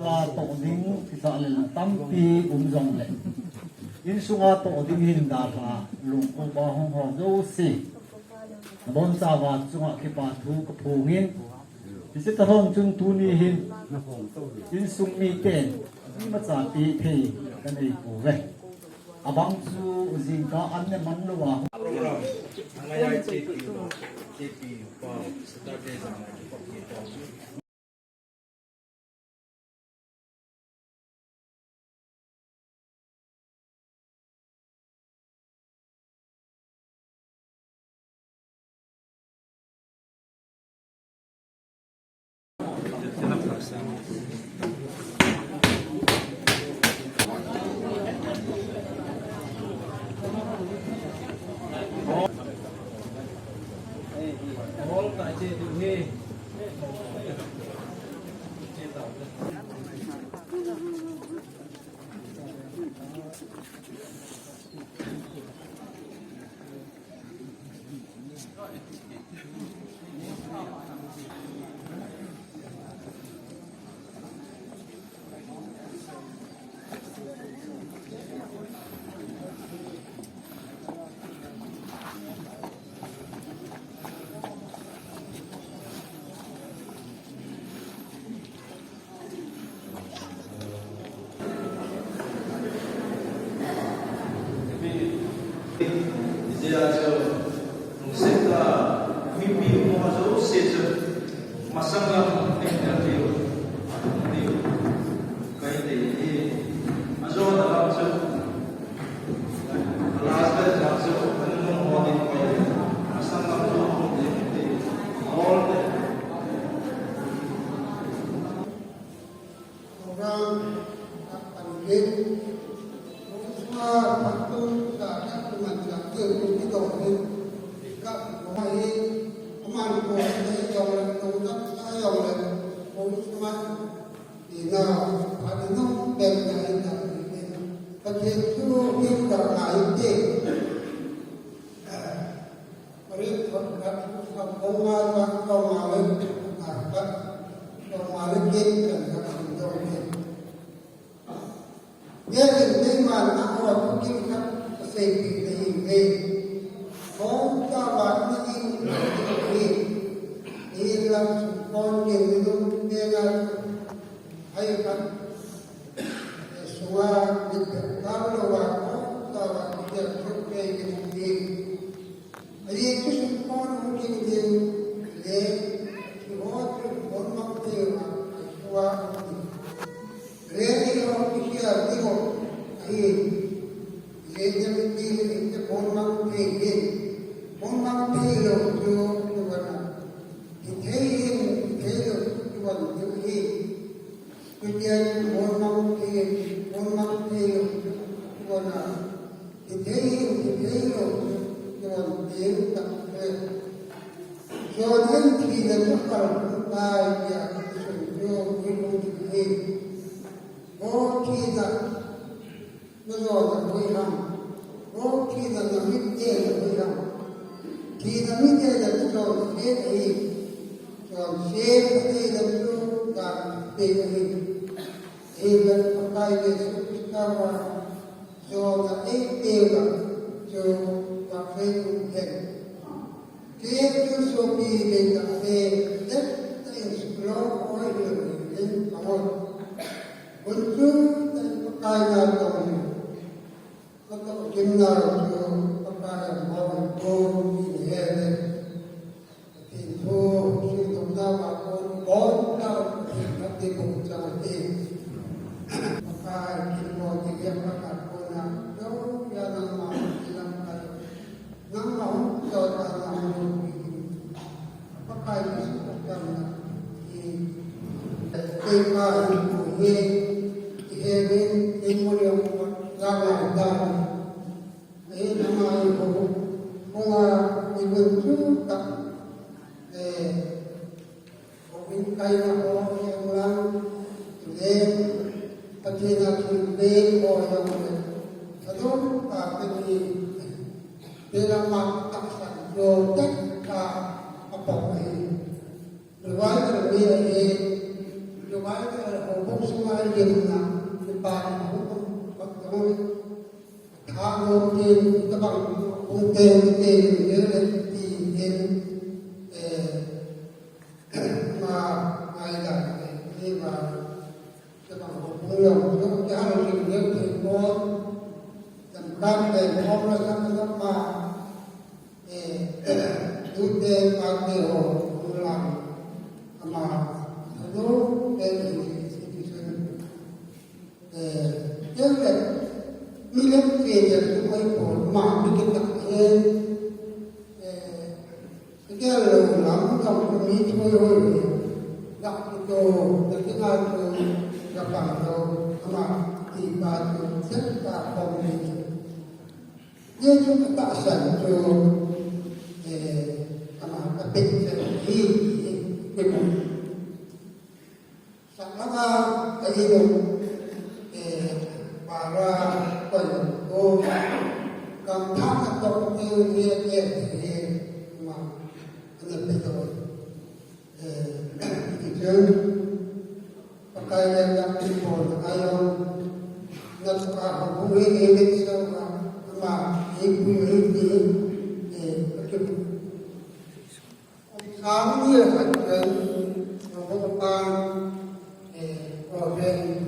sunga to ding kita le tampi umjong le in sunga to ding hin da ba lung ko ba hong ho zo si bon sa wa sunga ki pa thu ko phungin isi ta hong chung tu ni hin in sung mi ten ni ma cha ti thei kan ei ko ve abang chu jing ka an ne man lo wa program ngaya CP pa start day sa all ka che du he 이제 아주 sekta mimpi umur seja masanglah ekstratiu tiu kaite ini ajo dalam se last dalam se penuh hodi kaite masanglah tu all orang akan lihat semua waktu saat dengan jatuh di dalam các máy mang của đây dòng là công tác sai dòng là bốn số thì nào phải đến lúc đẹp này là và hiện số yêu cầu lại gì và đến phần các phần công an và công an lên các công an lên trên cần các hành động này nhớ đến đây mà nó là cũng như các xây dựng để hình về con ta bạn nó in làm con nhiều người luôn nghe là hay lắm xóa việc cao đầu vào con ta bạn việc không về cái gì ấy cái con không chịu điều để thì họ con mong tiêu mà xóa để đi họ cái kia đi họ ấy để cho mình đi cái con mong tiêu gì con mong tiêu rồi cho nó thế được còn những gì tuy nhiên muốn mong thì còn là thế được còn tiếng tập về cho đến khi là tất cả chúng ta và sử dụng cái công trình gì có khi là nó rồi là vui lòng có khi là biết chê là vui lòng khi là biết chê là rồi biết gì còn xem cái đâm luôn và tình hình thì lần tay về sự cao và do là ít tiêu là cho cà phê cũng thành tiếp theo số đi về cà phê rất tay sự lo hỏi được đến hỏi vẫn cứ tay nào còn có tổ chức nào cho các bạn hỏi cô đi hè này thì thôi chúng ta bà con có đau thì các cái cùng cho thì phải khi mà thì em các bạn con là đâu ra làm mà thì làm cái nắng nóng cho ta làm được các cái sự cần thì cái mà của nghe thì em bên em muốn điều ra ngoài ra đấy là mai cũng là mình vẫn chưa tập để mình cây là có nhiều lắm để tập thể là mình lên bồi dòng này và tốt cả cái gì để làm mặt tập sản rồi tất cả các bộ này rồi vài cái là bây giờ rồi vài cái là hồ bốc số mai tiền là cái bà không có thôi thả ngôn tiền các bạn không tiền nhớ lên thì tiền mà ai là khi mà các bạn không nhiều không trả được tiền nhớ thì có tầm cam về không là các mà ưu tiên bao nhiêu cũng làm mà nó đây thì nhớ là đi lên về giờ tôi quay cổ mà đi cái tập cái lều lắm trong cái mỹ thôi thôi đặt cái đồ đặt cái hai đồ đặt bằng đồ mà thì bà đồ rất là phòng mình như chúng ta sản cho mà các bệnh sẽ đi cái sản nó cái gì bà ra quần cô cầm thác các con như thì mà nhận được rồi thì chứ pakai yang dibuat ayam dan sekarang hubungi ini sama ibu ini sáng như là cái ông ta ở bên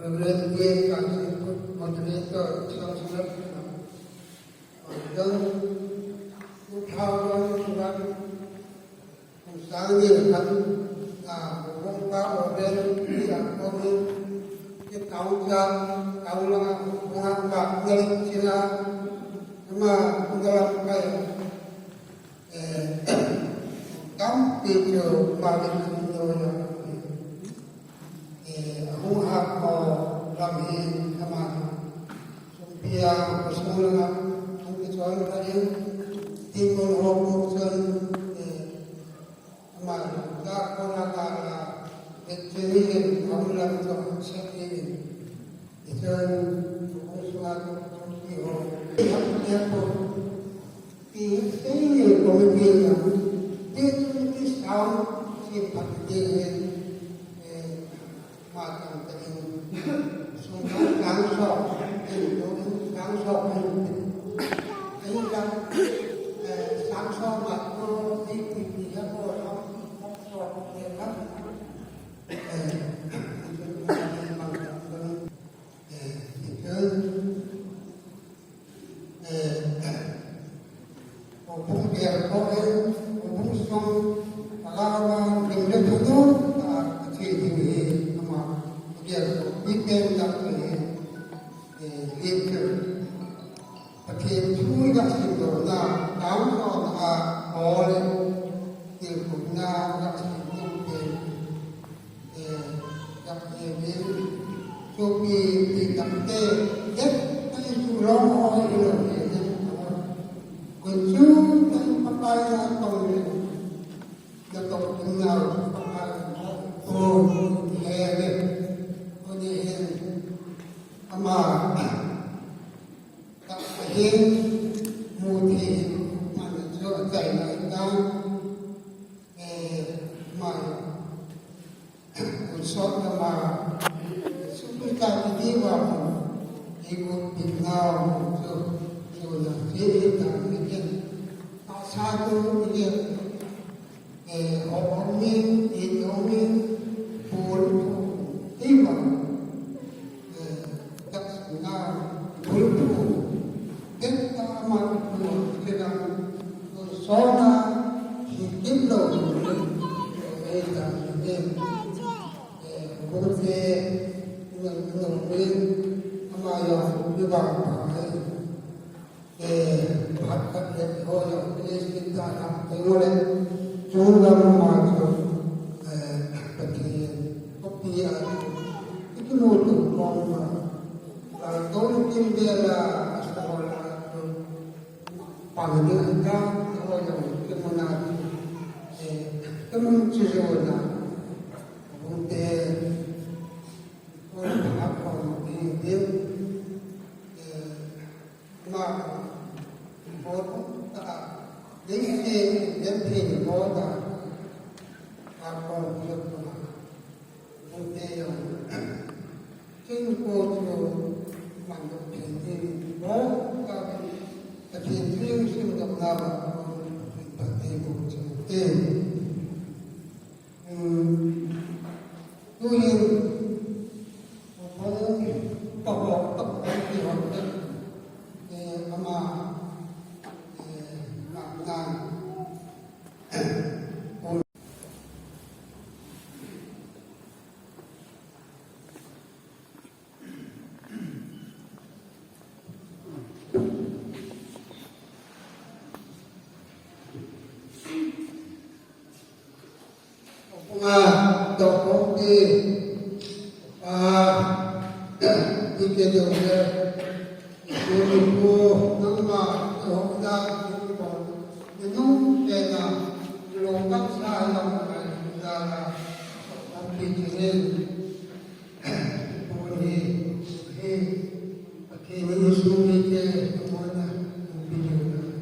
Berhenti kasih moderator selesai dan utahawan dan misalnya kan orang orang yang orang yang tahu lah orang bakal Cina sama dalam kayak kampi jo balik Indonesia aku apa lagi sama sumpia bersemulang aku kecuali tadi timur hokusan sama tak pernah kala kecilin kamu lagi tak sedih itu suatu kio dia pun ini komitmen dia tulis tahu siapa dia macam tadi semua langsung ini kan langsung waktu di dia orang dia kan hubung dia hubung song kalau dengan itu kecil tinggi sama dia bikin tak lihat pakai curi kat situ na tahu kalau oleh dia guna kat situ kat ini cuci di tempat dia ada curang orang itu kunci dan pakai atau dapat kenal pakai ama tak sahih mudi mana jo chạy lại ta mà một số mà chúng ta đi vào đi một bình nào rồi là dễ dàng cái chuyện ta sai tôi cái chuyện họ bóng lên thì nó lên buồn đi vào các sự na buồn kết ta mà buồn cái nào rồi số na thì tiếp đầu đây là cái cũng về người bên mà giờ đi vào phát các cái thôi cái chúng ta làm cái này chúng ta mà bagi kopi itu nutup kom tahun ini dia lah sekolah panggil kita kalau yang kemana teman cucunya untuk orang apa dia mak tak jadi dia pilih orang apa 것으로 만든 뭐가 thiên sinh gặp nào và thầy của chúng tiền tuy nhiên có tổng hợp tổng hợp thì hoàn tất mà làm ngàn đầu công ty đi kia đường về mình mua năng mà hỗ trợ những lúc về là lồng các sai lầm này ra là công ty trở nên khi mình xuống đi kia mỗi ngày công ty trở nên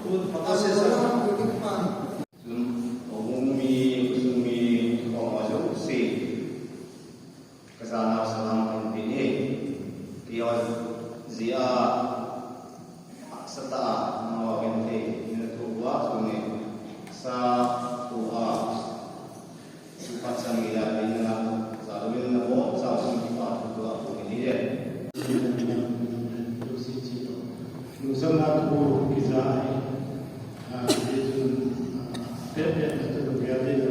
Pun Pakasesa. Umumi usumi masuk si kesana salam ini kion zia serta nawabin tua sungai sa tua sifat sanggila dengan salubin nabo sa sifat tua ini je Nusam aku kisah Pepe itu berada di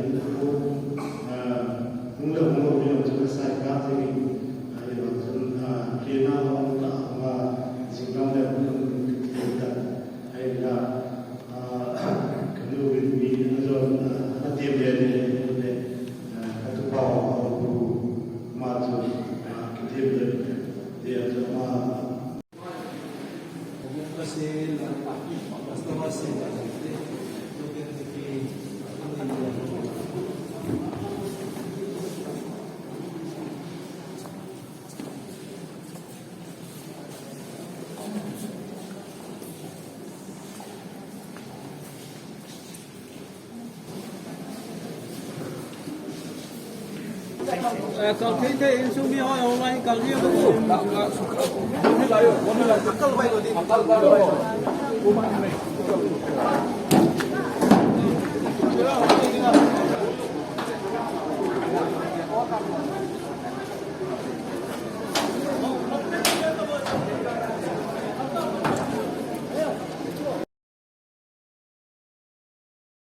mula-mula yang selesai kata ini, yang kena orang tak singkang dan kita, ayah kedua ini macam hati berada di satu bawah maju kita berada dia cuma Masih masih Kalau kita insumi orang kalau dia tu, ini layu, mana layu, akal baik tu, akal baik.